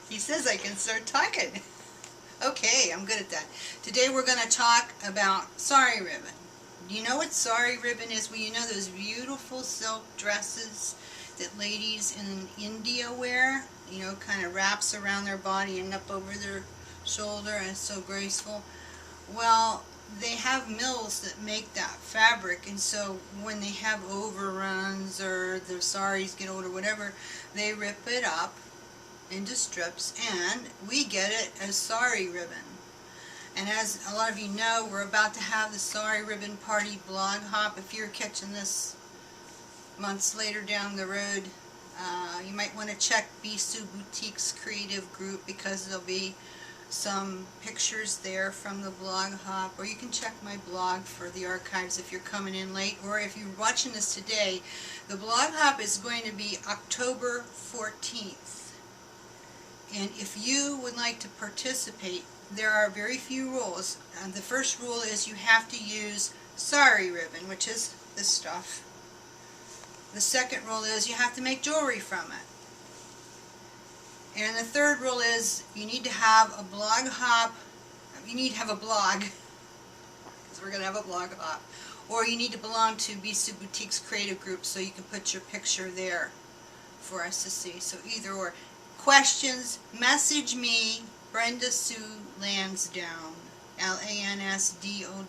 He says I can start talking. Okay, I'm good at that. Today we're going to talk about sari ribbon. Do you know what sari ribbon is? Well, you know those beautiful silk dresses that ladies in India wear? You know, kind of wraps around their body and up over their shoulder, and it's so graceful. Well, they have mills that make that fabric, and so when they have overruns or the saris get old or whatever, they rip it up into strips and we get it as sari ribbon. And as a lot of you know, we're about to have the Sari Ribbon Party blog hop. If you're catching this months later down the road, you might want to check Bisou Boutique's creative group because there'll be some pictures there from the blog hop, or you can check my blog for the archives if you're coming in late, or if you're watching this today. The blog hop is going to be October 14th, and if you would like to participate, there are very few rules. The first rule is you have to use sari ribbon, which is this stuff. The second rule is you have to make jewelry from it. And the third rule is you need to have a blog hop. You need to have a blog, because we're going to have a blog hop. Or you need to belong to Bisou Boutique's creative group so you can put your picture there for us to see. So either or. Questions, message me, Brenda Sue Lansdowne, Lansdowne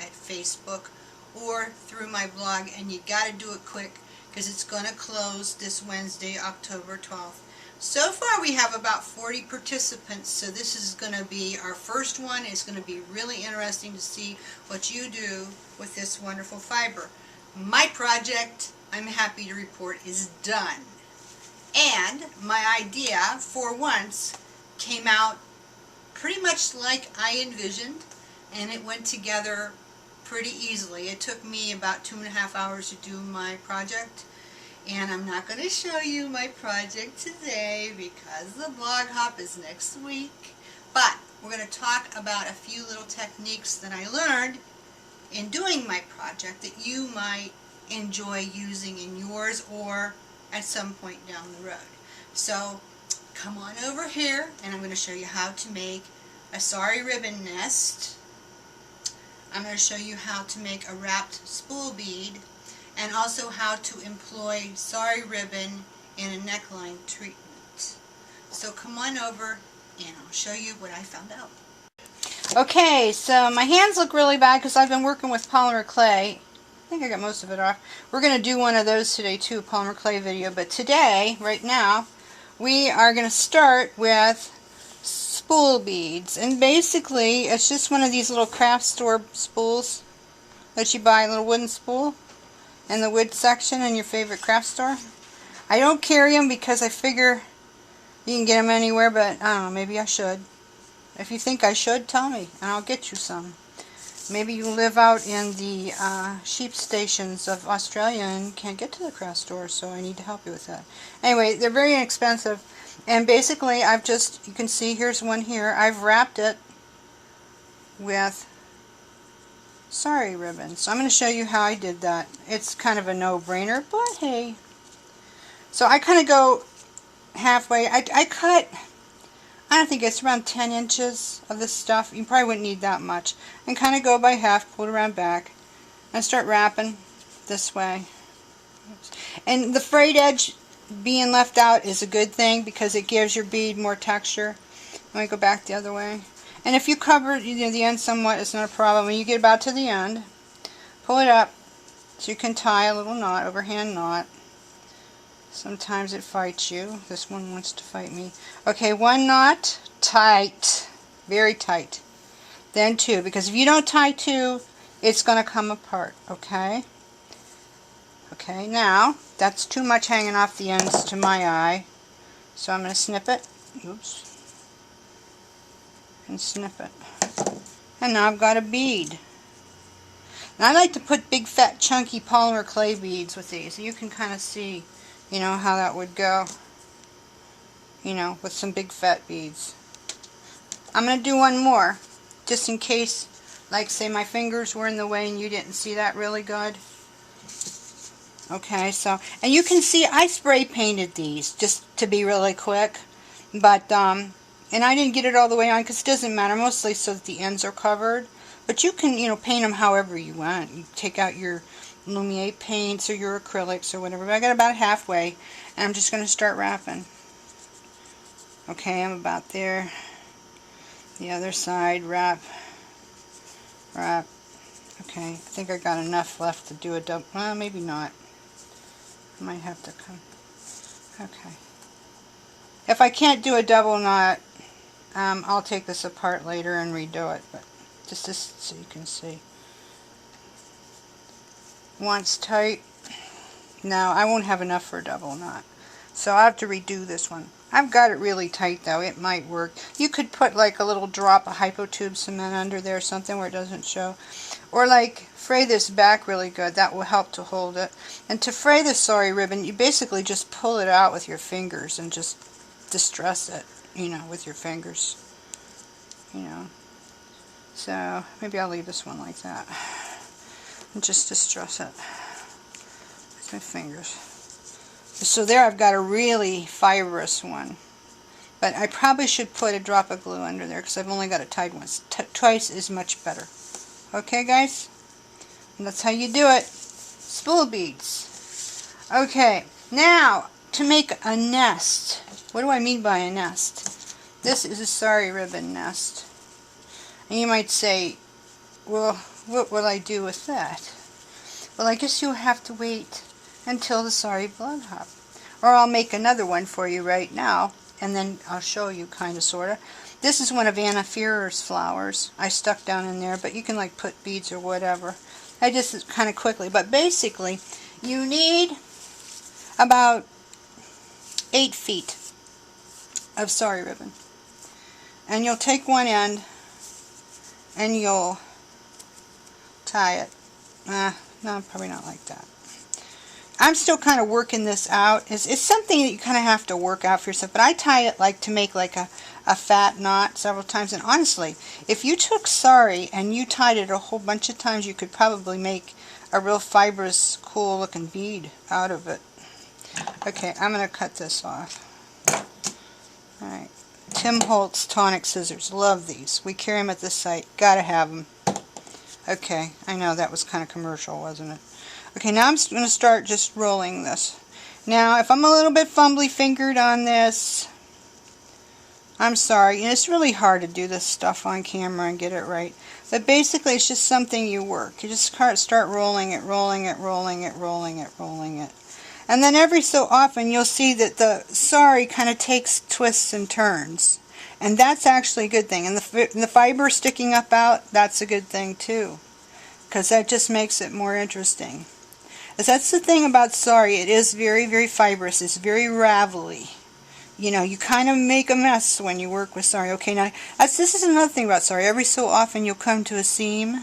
at Facebook, or through my blog, and you got to do it quick because it's going to close this Wednesday, October 12th. So far we have about 40 participants, so this is going to be our first one. It's going to be really interesting to see what you do with this wonderful fiber. My project, I'm happy to report, is done. And my idea, for once, came out pretty much like I envisioned, and it went together pretty easily. It took me about 2.5 hours to do my project, and I'm not going to show you my project today because the blog hop is next week. But we're going to talk about a few little techniques that I learned in doing my project that you might enjoy using in yours or at some point down the road. So come on over here and I'm going to show you how to make a sari ribbon nest. I'm going to show you how to make a wrapped spool bead, and also how to employ sari ribbon in a neckline treatment. So come on over and I'll show you what I found out. Okay, so my hands look really bad because I've been working with polymer clay. I think I got most of it off. We're going to do one of those today too, a polymer clay video, but today, right now, we are going to start with spool beads. And basically, it's just one of these little craft store spools that you buy, a little wooden spool in the wood section in your favorite craft store. I don't carry them because I figure you can get them anywhere, but I don't know, maybe I should. If you think I should, tell me and I'll get you some. Maybe you live out in the sheep stations of Australia and can't get to the craft store, so I need to help you with that. Anyway, they're very inexpensive, and basically I've just, you can see here's one here, I've wrapped it with sari ribbon. So I'm going to show you how I did that. It's kind of a no-brainer, but hey. So I kind of go halfway. I cut, I don't think it's around 10 inches of this stuff. You probably wouldn't need that much. And kind of go by half, pull it around back, and start wrapping this way. And the frayed edge being left out is a good thing because it gives your bead more texture. Let me go back the other way. And if you cover the end somewhat, it's not a problem. When you get about to the end, pull it up so you can tie a little knot, overhand knot. Sometimes it fights you. This one wants to fight me. Okay, one knot, tight, very tight. Then two, because if you don't tie two, it's going to come apart, okay? Okay, now, that's too much hanging off the ends to my eye. So I'm going to snip it. Oops. And snip it. And now I've got a bead. And I like to put big, fat, chunky polymer clay beads with these. You can kind of see, you know, how that would go, you know, with some big fat beads. I'm going to do one more, just in case, like say my fingers were in the way and you didn't see that really good. Okay, so, and you can see I spray painted these, just to be really quick. But, and I didn't get it all the way on because it doesn't matter, mostly so that the ends are covered. But you can, you know, paint them however you want. You take out your Lumiere paints or your acrylics or whatever. But I got about halfway, and I'm just going to start wrapping. Okay, I'm about there. The other side, wrap, wrap. Okay, I think I got enough left to do a double. Well, maybe not. I might have to come. Okay. If I can't do a double knot, I'll take this apart later and redo it. But just this so you can see. Once tight. Now I won't have enough for a double knot, so I'll have to redo this one. I've got it really tight though. It might work. You could put like a little drop of hypotube cement under there or something where it doesn't show. Or like fray this back really good. That will help to hold it. And to fray the sari ribbon, you basically just pull it out with your fingers and just distress it, you know, with your fingers. You know. So maybe I'll leave this one like that. And just distress it with my fingers. So there I've got a really fibrous one. But I probably should put a drop of glue under there because I've only got a tied one. Twice is much better. Okay, guys? And that's how you do it. Spool beads. Okay, now to make a nest. What do I mean by a nest? This is a sari ribbon nest. And you might say, well, what will I do with that? Well, I guess you'll have to wait until the sari blood hop. Or I'll make another one for you right now, and then I'll show you kind of, sort of. This is one of Anna Fearer's flowers. I stuck down in there, but you can like put beads or whatever. I just kind of quickly, but basically you need about 8 feet of sari ribbon. And you'll take one end and you'll tie it. No, probably not like that. I'm still kind of working this out. It's something that you kind of have to work out for yourself, but I tie it like to make like a fat knot several times. And honestly, if you took sari and you tied it a whole bunch of times, you could probably make a real fibrous, cool looking bead out of it. Okay, I'm going to cut this off. Alright, Tim Holtz tonic scissors. Love these. We carry them at this site. Gotta have them. Okay, I know that was kind of commercial, wasn't it? Okay, now I'm going to start just rolling this. Now, if I'm a little bit fumbly fingered on this, I'm sorry. It's really hard to do this stuff on camera and get it right. But basically, it's just something you work. You just start rolling it, rolling it, rolling it, rolling it, rolling it. And then every so often, you'll see that the sari kind of takes twists and turns. And that's actually a good thing. And the fiber sticking up out, that's a good thing too. Because that just makes it more interesting. That's the thing about sari. It is very, very fibrous. It's very ravelly. You know, you kind of make a mess when you work with sari. Okay, now, this is another thing about sari. Every so often you'll come to a seam.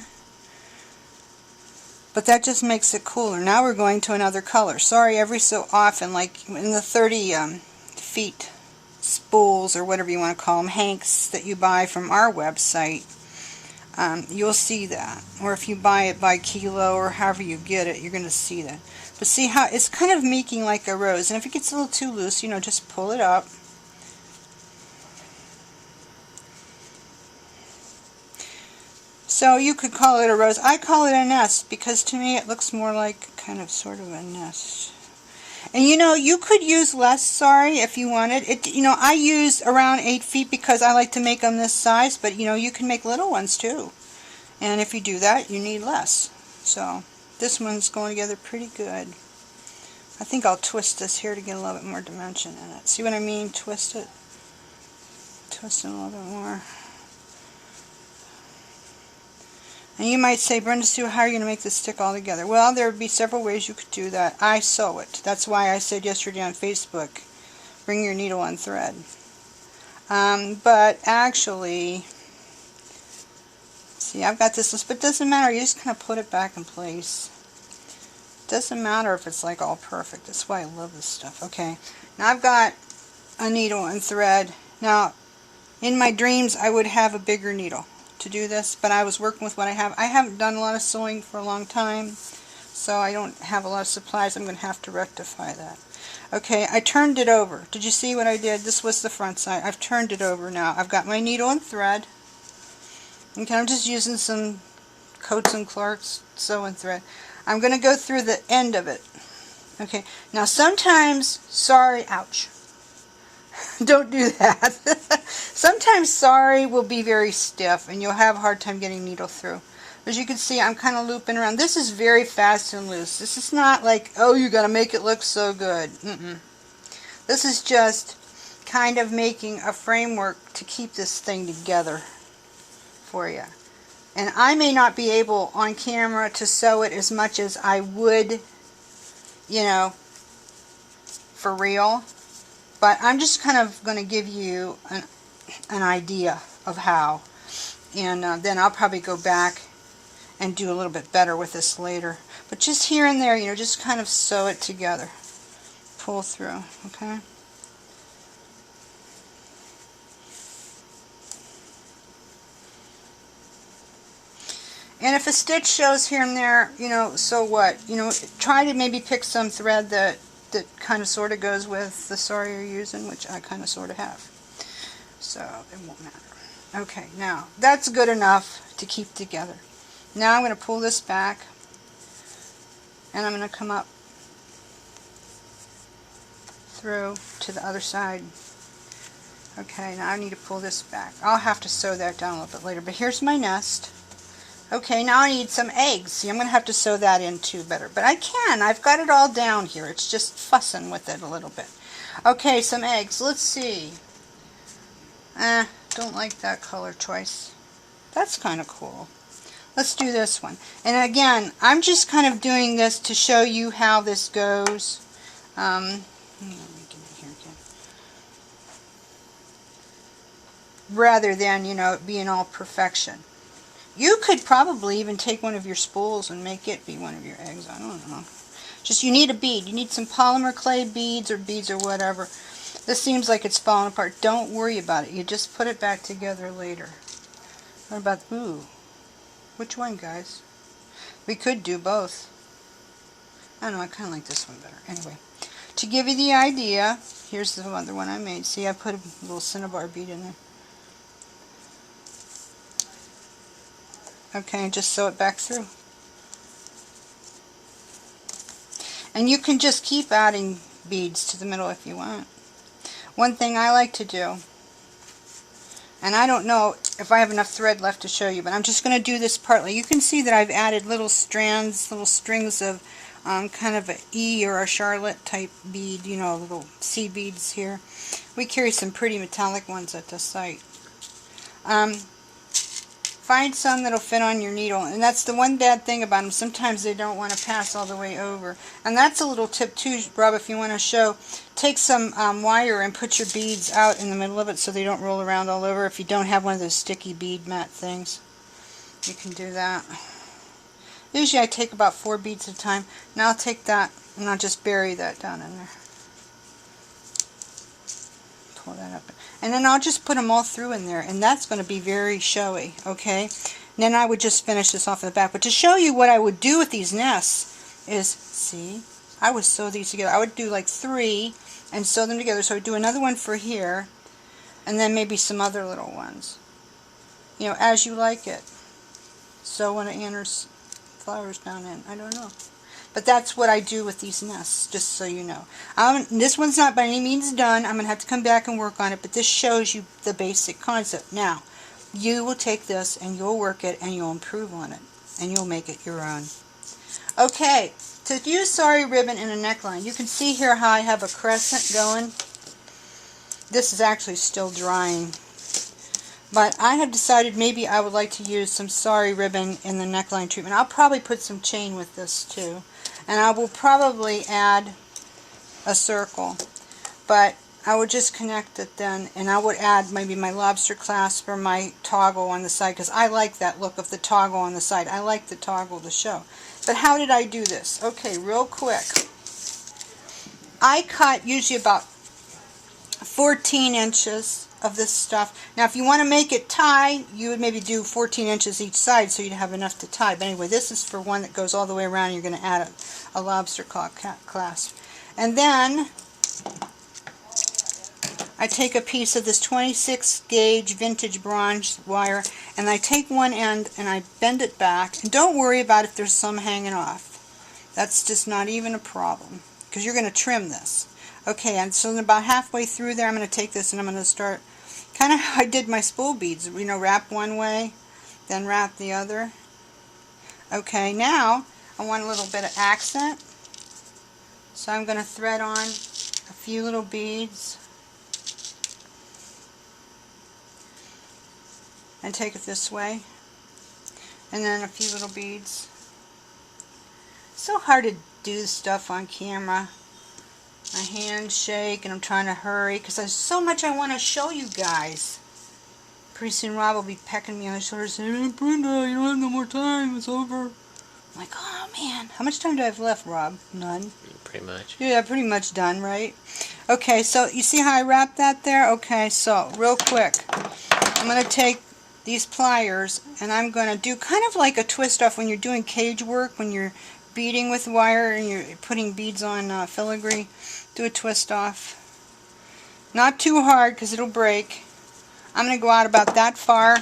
But that just makes it cooler. Now we're going to another color. Sari every so often, like in the 30 feet spools or whatever you want to call them, hanks that you buy from our website. You'll see that. Or if you buy it by kilo or however you get it, you're going to see that. But see how it's kind of making like a rose. And if it gets a little too loose, you know, just pull it up. So you could call it a rose. I call it a nest because to me it looks more like kind of sort of a nest. And you know, you could use less sari if you wanted. You know, I use around 8 feet because I like to make them this size, but you know, you can make little ones too. And if you do that, you need less. So, this one's going together pretty good. I think I'll twist this here to get a little bit more dimension in it. See what I mean? Twist it. Twist it a little bit more. And you might say, Brenda Sue, how are you going to make this stick all together? Well, there would be several ways you could do that. I sew it. That's why I said yesterday on Facebook, bring your needle and thread. But actually, see, I've got this, but it doesn't matter. You just kind of put it back in place. It doesn't matter if it's like all perfect. That's why I love this stuff. Okay, now I've got a needle and thread. Now, in my dreams, I would have a bigger needle to do this, but I was working with what I have. I haven't done a lot of sewing for a long time, so I don't have a lot of supplies. I'm going to have to rectify that. Okay, I turned it over. Did you see what I did? This was the front side. I've turned it over now. I've got my needle and thread. Okay, I'm just using some Coats and Clark's sewing thread. I'm going to go through the end of it. Okay, now sometimes, sorry, ouch. Don't do that. Sometimes Sari will be very stiff and you'll have a hard time getting needle through. As you can see, I'm kind of looping around. This is very fast and loose. This is not like, oh, you got to make it look so good. This is just kind of making a framework to keep this thing together for you. And I may not be able on camera to sew it as much as I would, you know, for real. But I'm just kind of going to give you an idea of how. And then I'll probably go back and do a little bit better with this later. But just here and there, you know, just kind of sew it together. Pull through, okay? And if a stitch shows here and there, you know, so what? You know, try to maybe pick some thread that kind of sort of goes with the Sari you're using, which I kind of sort of have. So it won't matter. Okay, now that's good enough to keep together. Now I'm going to pull this back and I'm going to come up through to the other side. Okay, now I need to pull this back. I'll have to sew that down a little bit later, but here's my nest. Okay, now I need some eggs. See, I'm going to have to sew that in too better. But I can. I've got it all down here. It's just fussing with it a little bit. Okay, some eggs. Let's see. Don't like that color choice. That's kind of cool. Let's do this one. And again, I'm just kind of doing this to show you how this goes. Let me get it here again. Rather than, you know, it being all perfection. You could probably even take one of your spools and make it be one of your eggs. I don't know. Just you need a bead. You need some polymer clay beads or whatever. This seems like it's falling apart. Don't worry about it. You just put it back together later. What about, ooh, which one, guys? We could do both. I don't know, I kind of like this one better. Anyway, to give you the idea, here's the other one I made. See, I put a little cinnabar bead in there. Okay, and just sew it back through. And you can just keep adding beads to the middle if you want. One thing I like to do, and I don't know if I have enough thread left to show you, but I'm just going to do this partly. You can see that I've added little strands, little strings of kind of an E or a Charlotte type bead, you know, little seed beads here. We carry some pretty metallic ones at the site. Find some that'll fit on your needle, and that's the one bad thing about them. Sometimes they don't want to pass all the way over. And that's a little tip too, Rob, if you want to show. Take some wire and put your beads out in the middle of it so they don't roll around all over. If you don't have one of those sticky bead mat things, you can do that. Usually I take about 4 beads at a time. Now I'll take that and I'll just bury that down in there. Pull that up. And then I'll just put them all through in there, and that's going to be very showy, okay? And then I would just finish this off in the back. But to show you what I would do with these nests is, see, I would sew these together. I would do like 3 and sew them together. So I would do another one for here, and then maybe some other little ones. You know, as you like it. Sew one of Anna's flowers down in. I don't know. But that's what I do with these nests, just so you know. This one's not by any means done. I'm going to have to come back and work on it, but this shows you the basic concept. Now, you will take this and you'll work it and you'll improve on it, and you'll make it your own. Okay, to use Sari ribbon in a neckline, you can see here how I have a crescent going. This is actually still drying. But I have decided maybe I would like to use some Sari ribbon in the neckline treatment. I'll probably put some chain with this too. And I will probably add a circle. But I would just connect it then. And I would add maybe my lobster clasp or my toggle on the side. Because I like that look of the toggle on the side. I like the toggle to show. But how did I do this? Okay, real quick. I cut usually about 14 inches of this stuff. Now if you want to make it tie, you would maybe do 14 inches each side so you'd have enough to tie. But anyway, this is for one that goes all the way around. You're going to add a lobster claw clasp. And then I take a piece of this 26 gauge vintage bronze wire, and I take one end and I bend it back. And don't worry about if there's some hanging off. That's just not even a problem, because you're going to trim this. Okay, and so about halfway through there, I'm going to take this and I'm going to start kind of how I did my spool beads. You know, wrap one way, then wrap the other. Okay, now I want a little bit of accent. So I'm going to thread on a few little beads and take it this way. And then a few little beads. So hard to do stuff on camera. My hands shake and I'm trying to hurry because there's so much I want to show you guys. Pretty soon Rob will be pecking me on the shoulder saying, Brenda, you don't have no more time, it's over. I'm like, oh man, how much time do I have left, Rob? None. Pretty much. Yeah, pretty much done, right? Okay, so you see how I wrapped that there? Okay, so real quick, I'm going to take these pliers and I'm going to do kind of like a twist off when you're doing cage work, when you're beading with wire and you're putting beads on filigree. Do a twist off. Not too hard because it'll break. I'm going to go out about that far.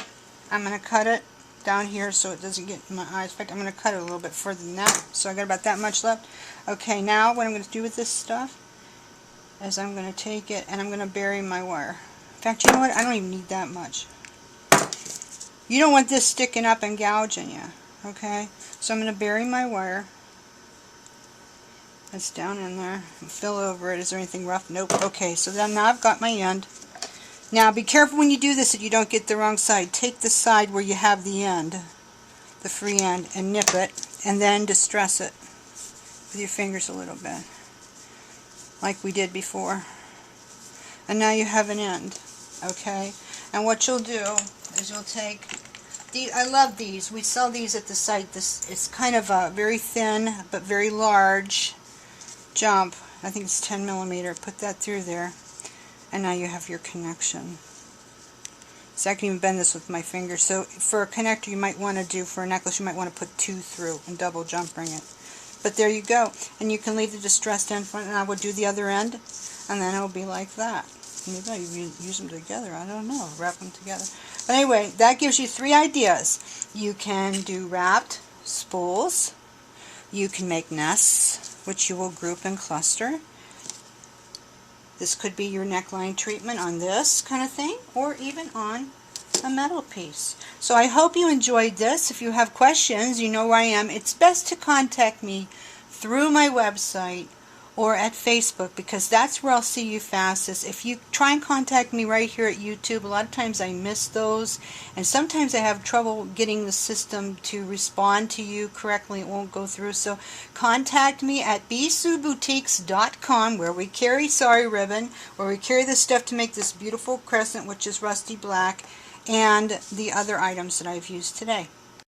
I'm going to cut it down here so it doesn't get in my eyes. In fact, I'm going to cut it a little bit further than that. So I got about that much left. Okay, now what I'm going to do with this stuff is I'm going to take it and I'm going to bury my wire. In fact, you know what? I don't even need that much. You don't want this sticking up and gouging you. Okay? So I'm going to bury my wire. It's down in there. Fill over it. Is there anything rough? Nope. Okay, so then now I've got my end. Now be careful when you do this that you don't get the wrong side. Take the side where you have the end, the free end, and nip it, and then distress it with your fingers a little bit, like we did before. And now you have an end. Okay? And what you'll do is you'll take these. I love these. We sell these at the site. This it's kind of a very thin but very large jump. I think it's 10 millimeter. Put that through there, and now you have your connection. So I can even bend this with my fingers. So for a connector, you might want to do, for a necklace, you might want to put 2 through and double jump ring it. But there you go. And you can leave the distressed end front, and I would do the other end, and then it'll be like that. Maybe you use them together. I don't know. Wrap them together. But anyway, that gives you 3 ideas. You can do wrapped spools. You can make nests, which you will group and cluster. This could be your neckline treatment on this kind of thing, or even on a metal piece. So I hope you enjoyed this. If you have questions, you know where I am. It's best to contact me through my website or at Facebook, because that's where I'll see you fastest. If you try and contact me right here at YouTube, a lot of times I miss those, and sometimes I have trouble getting the system to respond to you correctly. It won't go through. So contact me at bsueboutiques.com, where we carry Sari ribbon, where we carry the stuff to make this beautiful crescent, which is rusty black, and the other items that I've used today.